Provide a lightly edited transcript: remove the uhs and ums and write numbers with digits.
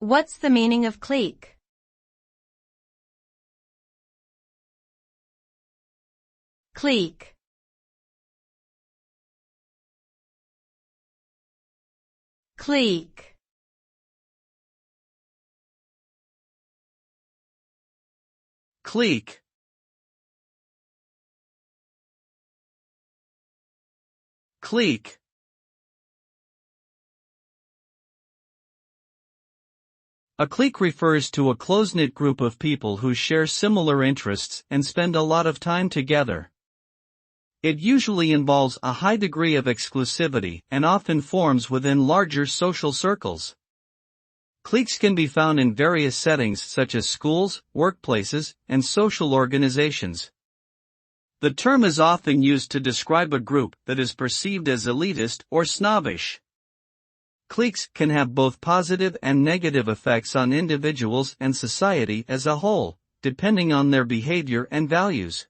What's the meaning of clique? Clique. Clique. Clique. Clique. A clique refers to a close-knit group of people who share similar interests and spend a lot of time together. It usually involves a high degree of exclusivity and often forms within larger social circles. Cliques can be found in various settings such as schools, workplaces, and social organizations. The term is often used to describe a group that is perceived as elitist or snobbish. Cliques can have both positive and negative effects on individuals and society as a whole, depending on their behavior and values.